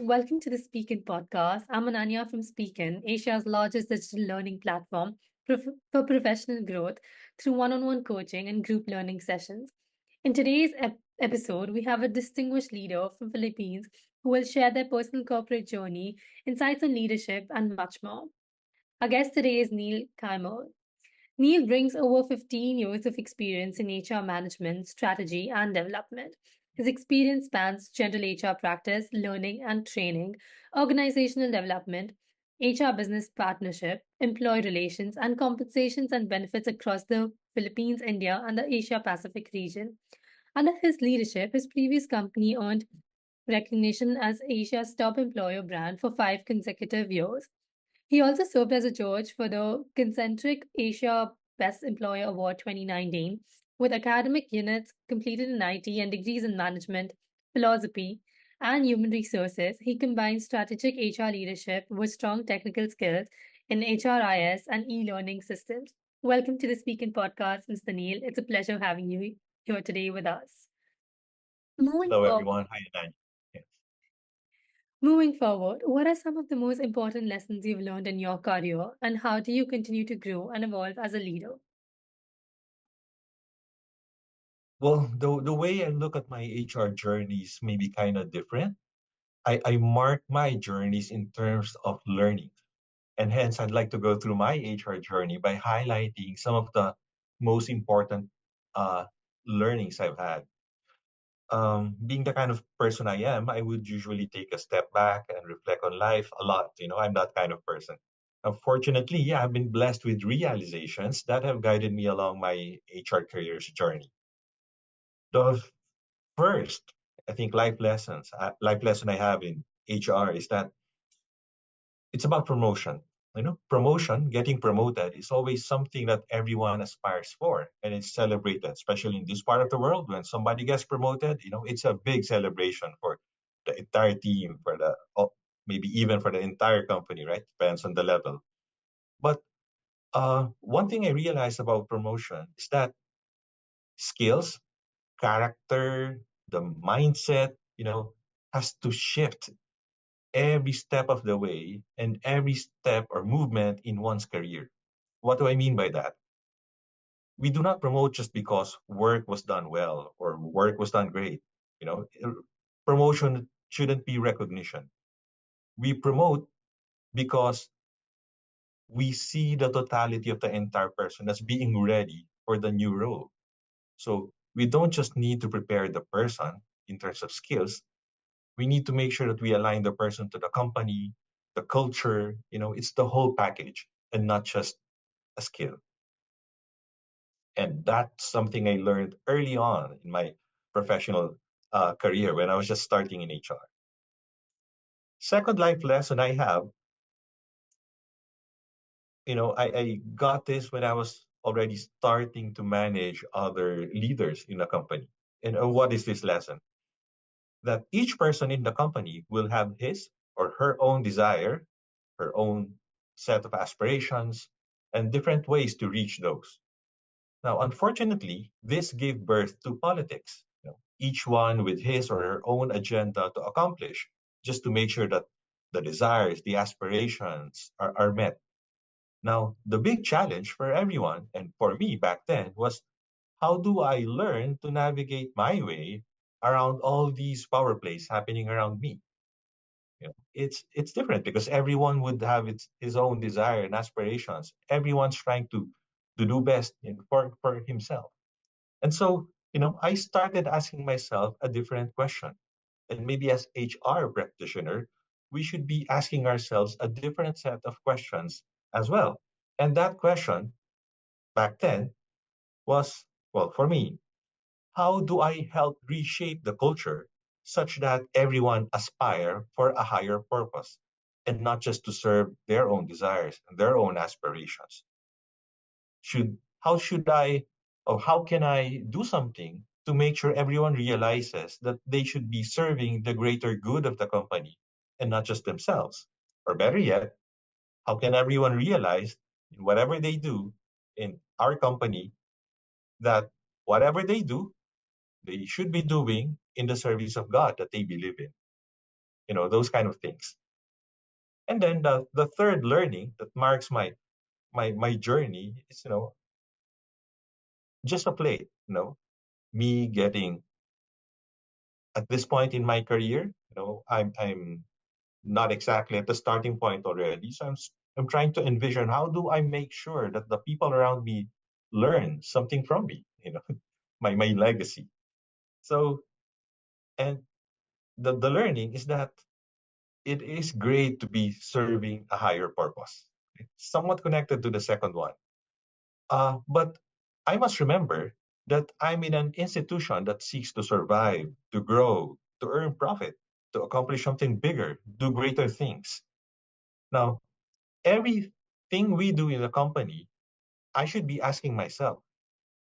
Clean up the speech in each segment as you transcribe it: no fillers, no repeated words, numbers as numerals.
welcome to the SpeakIn podcast. I'm Ananya from SpeakIn, Asia's largest digital learning platform for professional growth through one on one coaching and group learning sessions. In today's episode, we have a distinguished leader from Philippines who will share their personal corporate journey, insights on leadership, and much more. Our guest today is Rhoneil Caimol. Neil brings over 15 years of experience in HR management, strategy, and development. His experience spans general HR practice, learning and training, organizational development, HR business partnership, employee relations, and compensations and benefits across the Philippines, India, and the Asia Pacific region. Under his leadership, his previous company earned recognition as Asia's top employer brand for 5 consecutive years. He also served as a judge for the Concentric Asia Best Employer Award 2019, with academic units completed in IT and degrees in management, philosophy, and human resources. He combines strategic HR leadership with strong technical skills in HRIS and e-learning systems. Welcome to the Speaking Podcast, Mr. Neil. It's a pleasure having you here today with us. Moving Hello, forward, everyone. Hi, Nan. Yes. Moving forward, what are some of the most important lessons you've learned in your career, and how do you continue to grow and evolve as a leader? Well, the way I look at my HR journeys may be kind of different. I mark my journeys in terms of learning. And hence, I'd like to go through my HR journey by highlighting some of the most important uh, learnings I've had. Being the kind of person I am, I would usually take a step back and reflect on life a lot. I'm that kind of person. Unfortunately, yeah, I've been blessed with realizations that have guided me along my HR career's journey. The first, I think, life lesson I have in HR is that it's about promotion. Promotion, getting promoted is always something that everyone aspires for and it's celebrated, especially in this part of the world. When somebody gets promoted, it's a big celebration for the entire team, maybe even for the entire company, right? Depends on the level. But one thing I realized about promotion is that skills, character, the mindset, has to shift every step of the way and every step or movement in one's career. What do I mean by that? We do not promote just because work was done well or work was done great. Promotion shouldn't be recognition. We promote because we see the totality of the entire person as being ready for the new role. So we don't just need to prepare the person in terms of skills. We need to make sure that we align the person to the company, the culture. It's the whole package and not just a skill. And that's something I learned early on in my professional career when I was just starting in HR. Second life lesson I have, I got this when I was already starting to manage other leaders in a company. And what is this lesson? That each person in the company will have his or her own desire, her own set of aspirations, and different ways to reach those. Now, unfortunately, this gave birth to politics, each one with his or her own agenda to accomplish, just to make sure that the desires, the aspirations are met. Now, the big challenge for everyone, and for me back then, was how do I learn to navigate my way around all these power plays happening around me? It's different because everyone would have his own desire and aspirations. Everyone's trying to do best for himself. And so, I started asking myself a different question. And maybe as HR practitioner, we should be asking ourselves a different set of questions as well. And that question back then was, well, for me, how do I help reshape the culture such that everyone aspire for a higher purpose and not just to serve their own desires and their own aspirations? Should I or how can I do something to make sure everyone realizes that they should be serving the greater good of the company and not just themselves? Or better yet, how can everyone realize in whatever they do in our company that whatever they do, they should be doing in the service of God that they believe in? those kind of things. And then the third learning that marks my journey is, just a play, me getting at this point in my career, I'm not exactly at the starting point already. So I'm trying to envision, how do I make sure that the people around me learn something from me, my legacy. So, and the learning is that it is great to be serving a higher purpose. It's somewhat connected to the second one. But I must remember that I'm in an institution that seeks to survive, to grow, to earn profit, to accomplish something bigger, do greater things. Now, everything we do in the company, I should be asking myself,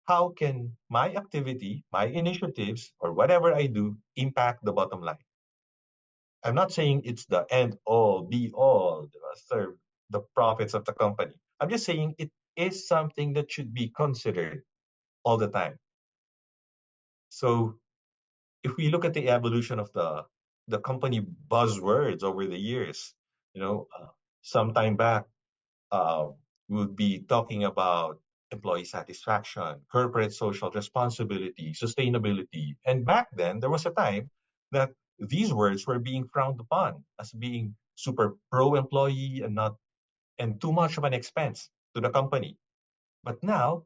how can my activity, my initiatives, or whatever I do impact the bottom line? I'm not saying it's the end all, be all, serve the profits of the company. I'm just saying it is something that should be considered all the time. So if we look at the evolution of the company buzzwords over the years, some time back, uh, we would be talking about employee satisfaction, corporate social responsibility, sustainability. And back then, there was a time that these words were being frowned upon as being super pro employee and not and too much of an expense to the company. But now,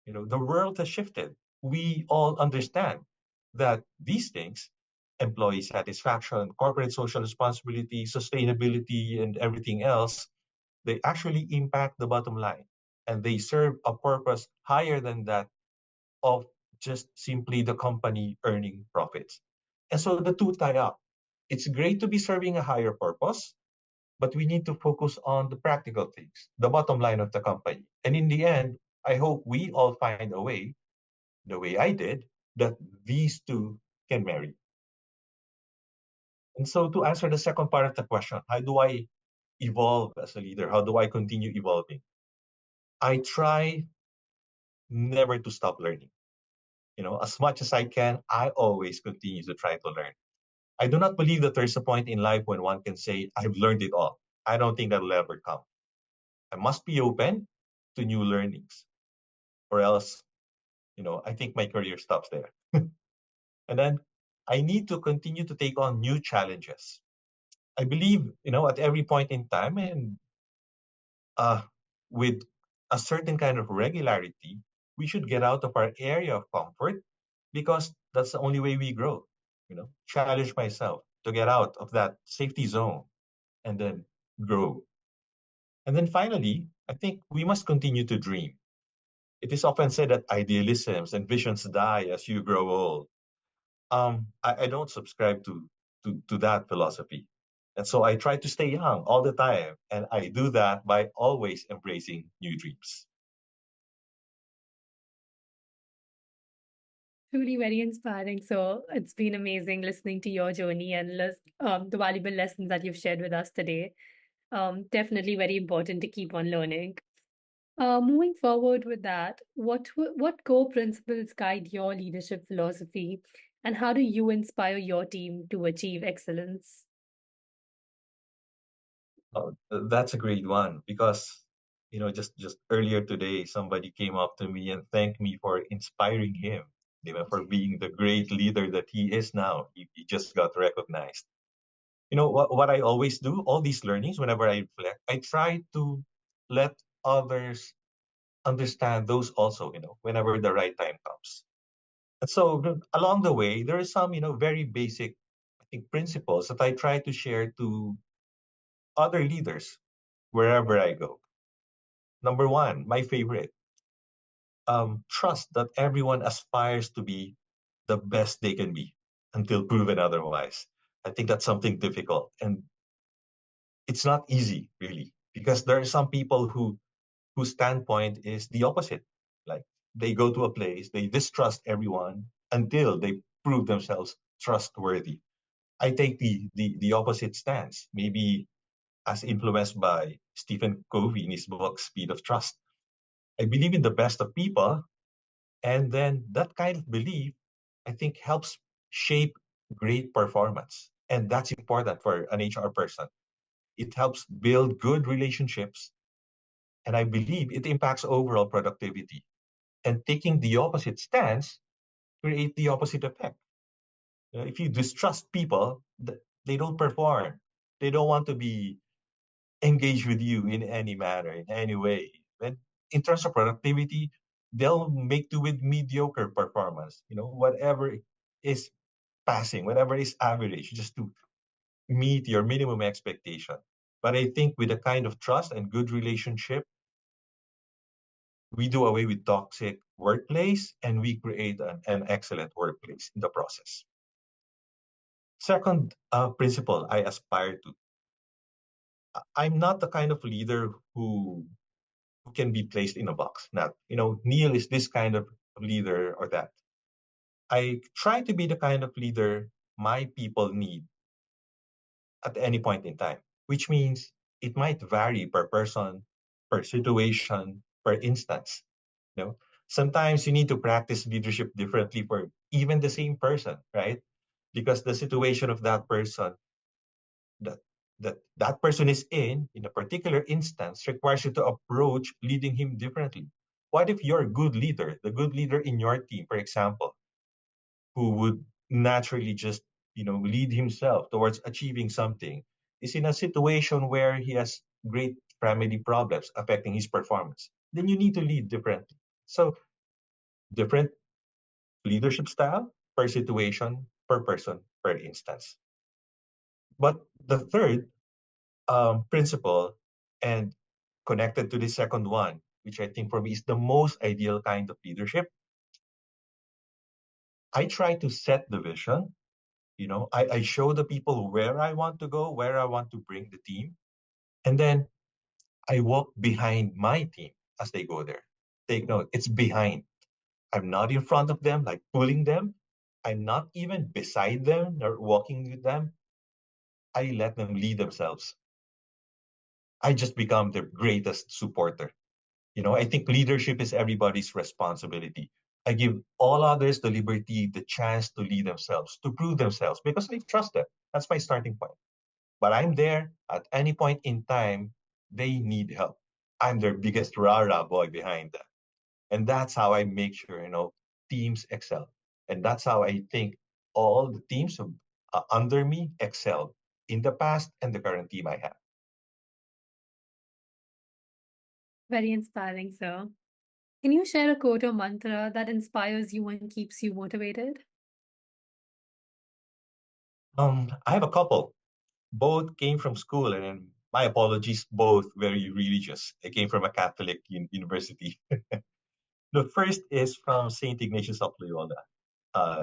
the world has shifted. We all understand that these things, employee satisfaction, corporate social responsibility, sustainability, and everything else, they actually impact the bottom line. And they serve a purpose higher than that of just simply the company earning profits. And so the two tie up. It's great to be serving a higher purpose, but we need to focus on the practical things, the bottom line of the company. And in the end, I hope we all find a way, the way I did, that these two can marry. And so to answer the second part of the question, how do I evolve as a leader? How do I continue evolving? I try never to stop learning. As much as I can, I always continue to try to learn. I do not believe that there's a point in life when one can say, I've learned it all. I don't think that'll ever come. I must be open to new learnings, or else, I think my career stops there. And then I need to continue to take on new challenges. I believe, at every point in time and uh, with a certain kind of regularity, we should get out of our area of comfort because that's the only way we grow. Challenge myself to get out of that safety zone and then grow. And then finally, I think we must continue to dream. It is often said that idealisms and visions die as you grow old. I don't subscribe to that philosophy. And so I try to stay young all the time. And I do that by always embracing new dreams. Truly very inspiring. So it's been amazing listening to your journey and the valuable lessons that you've shared with us today. Definitely very important to keep on learning. Moving forward with that, what core principles guide your leadership philosophy, and how do you inspire your team to achieve excellence? That's a great one because, just earlier today, somebody came up to me and thanked me for inspiring him, for being the great leader that he is now. He just got recognized. What I always do, all these learnings, whenever I reflect, I try to let others understand those also, whenever the right time comes. And so along the way, there are some, very basic, I think, principles that I try to share to other leaders wherever I go. Number one, my favorite, trust that everyone aspires to be the best they can be until proven otherwise. I think that's something difficult. And it's not easy, really, because there are some people whose standpoint is the opposite. Like they go to a place, they distrust everyone until they prove themselves trustworthy. I take the opposite stance, maybe as influenced by Stephen Covey in his book Speed of Trust. I believe in the best of people, and then that kind of belief, I think, helps shape great performance. And that's important for an HR person. It helps build good relationships, and I believe it impacts overall productivity. And taking the opposite stance create the opposite effect. If you distrust people, they don't perform. They don't want to be engaged with you in any manner, in any way. And in terms of productivity, they'll make do with mediocre performance. Whatever is passing, whatever is average, just to meet your minimum expectation. But I think with a kind of trust and good relationship, we do away with toxic workplace and we create an excellent workplace in the process. Second principle I aspire to. I'm not the kind of leader who can be placed in a box. Not, Neil is this kind of leader or that. I try to be the kind of leader my people need at any point in time, which means it might vary per person, per situation, per instance. You know, Sometimes you need to practice leadership differently for even the same person, right? Because the situation of that person that that person is in a particular instance requires you to approach leading him differently. What if you're a good leader, the good leader in your team, for example, who would naturally just lead himself towards achieving something, is in a situation where he has great family problems affecting his performance? Then you need to lead differently. So different leadership style per situation, per person, per instance. But the third principle, and connected to the second one, which I think for me is the most ideal kind of leadership, I try to set the vision. I show the people where I want to go, where I want to bring the team, and then I walk behind my team as they go there. Take note, it's behind. I'm not in front of them, like pulling them. I'm not even beside them or walking with them. I let them lead themselves. I just become their greatest supporter. I think leadership is everybody's responsibility. I give all others the liberty, the chance to lead themselves, to prove themselves, because I trust them. That's my starting point. But I'm there at any point in time they need help. I'm their biggest rah-rah boy behind them. And that's how I make sure, teams excel. And that's how I think all the teams under me excel in the past and the current team I have. Very inspiring, sir. Can you share a quote or mantra that inspires you and keeps you motivated? I have a couple. Both came from school, and my apologies, both very religious. I came from a Catholic university. The first is from St. Ignatius of Loyola.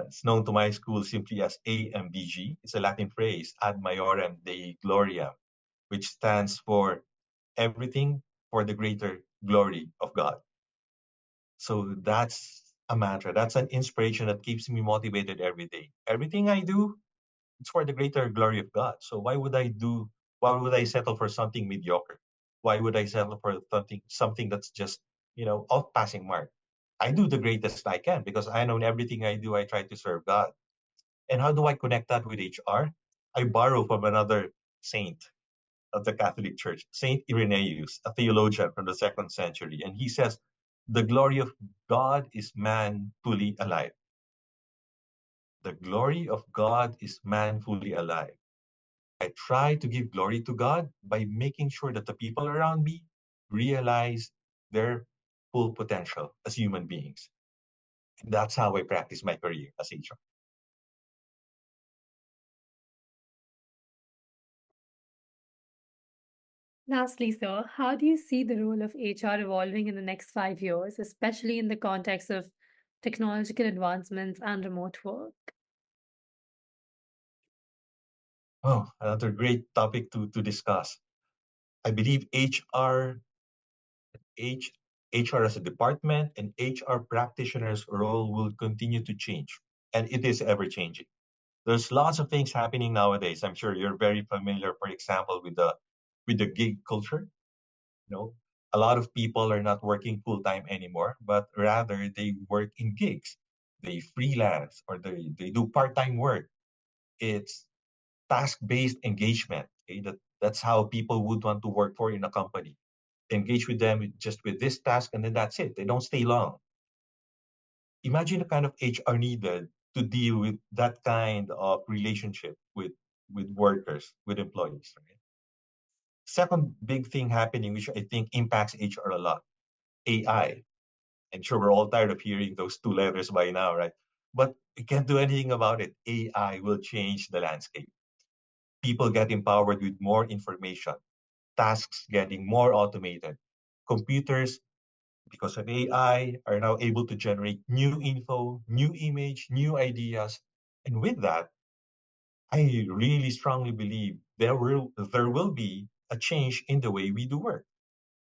It's known to my school simply as AMDG. It's a Latin phrase, Ad Maiorem Dei Gloriam, which stands for everything for the greater glory of God. So that's a mantra. That's an inspiration that keeps me motivated every day. Everything I do, it's for the greater glory of God. So why would I settle for something mediocre? Why would I settle for something that's just, off passing mark? I do the greatest I can because I know in everything I do, I try to serve God. And how do I connect that with HR? I borrow from another saint of the Catholic Church, Saint Irenaeus, a theologian from the second century. And he says, the glory of God is man fully alive. The glory of God is man fully alive. I try to give glory to God by making sure that the people around me realize their full potential as human beings. And that's how I practice my career as HR. Lastly, sir, how do you see the role of HR evolving in the next 5 years, especially in the context of technological advancements and remote work? Oh, another great topic to discuss. I believe H, HR as a department and HR practitioners' role will continue to change. And it is ever changing. There's lots of things happening nowadays. I'm sure you're very familiar, for example, with the gig culture. You know, a lot of people are not working full time anymore, but rather they work in gigs. They freelance or they do part time work. It's task-based engagement. Okay? That's how people would want to work for in a company. Engage with them just with this task, and then that's it. They don't stay long. Imagine the kind of HR needed to deal with that kind of relationship with workers, with employees. Right? Second big thing happening, which I think impacts HR a lot, AI. I'm sure we're all tired of hearing those two letters by now, right? But we can't do anything about it. AI will change the landscape. People get empowered with more information, tasks getting more automated. Computers, because of AI, are now able to generate new info, new image, new ideas. And with that, I really strongly believe there will be a change in the way we do work,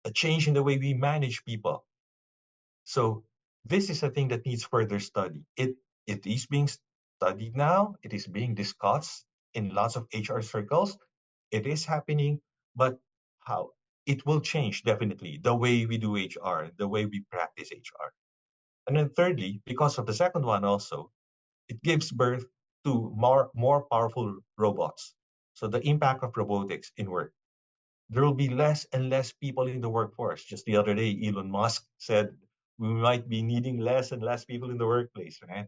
a change in the way we manage people. So this is a thing that needs further study. It is being studied now. It is being discussed in lots of HR circles. It is happening, but how? It will change definitely the way we do HR, the way we practice HR. And then thirdly, because of the second one also, it gives birth to more powerful robots. So the impact of robotics in work. There will be less and less people in the workforce. Just the other day, Elon Musk said we might be needing less and less people in the workplace, right?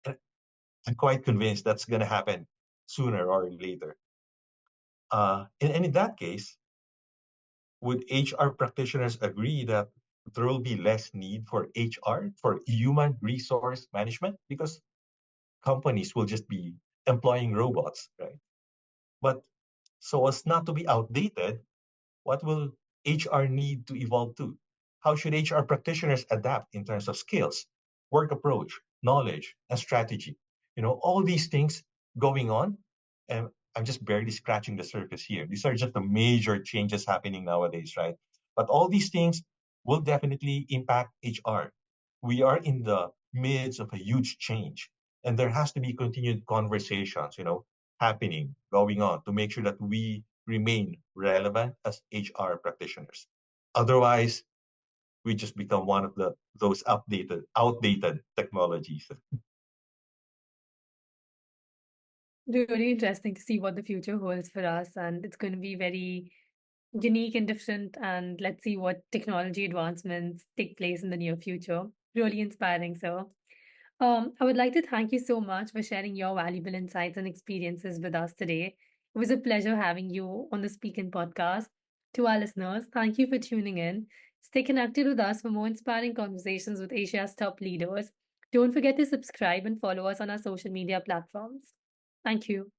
And I'm quite convinced that's going to happen sooner or later. And in that case, would HR practitioners agree that there will be less need for HR, for human resource management? Because companies will just be employing robots, right? But so as not to be outdated, what will HR need to evolve to? How should HR practitioners adapt in terms of skills, work approach, knowledge, and strategy? All these things going on, and I'm just barely scratching the surface here. These are just the major changes happening nowadays, right? But all these things will definitely impact HR. We are in the midst of a huge change, and there has to be continued conversations, happening, going on to make sure that we remain relevant as HR practitioners. Otherwise, we just become one of those outdated technologies. Really interesting to see what the future holds for us, and it's going to be very unique and different. And let's see what technology advancements take place in the near future. Really inspiring, sir. I would like to thank you so much for sharing your valuable insights and experiences with us today. It was a pleasure having you on the SpeakIn podcast. To our listeners, thank you for tuning in. Stay connected with us for more inspiring conversations with Asia's top leaders. Don't forget to subscribe and follow us on our social media platforms. Thank you.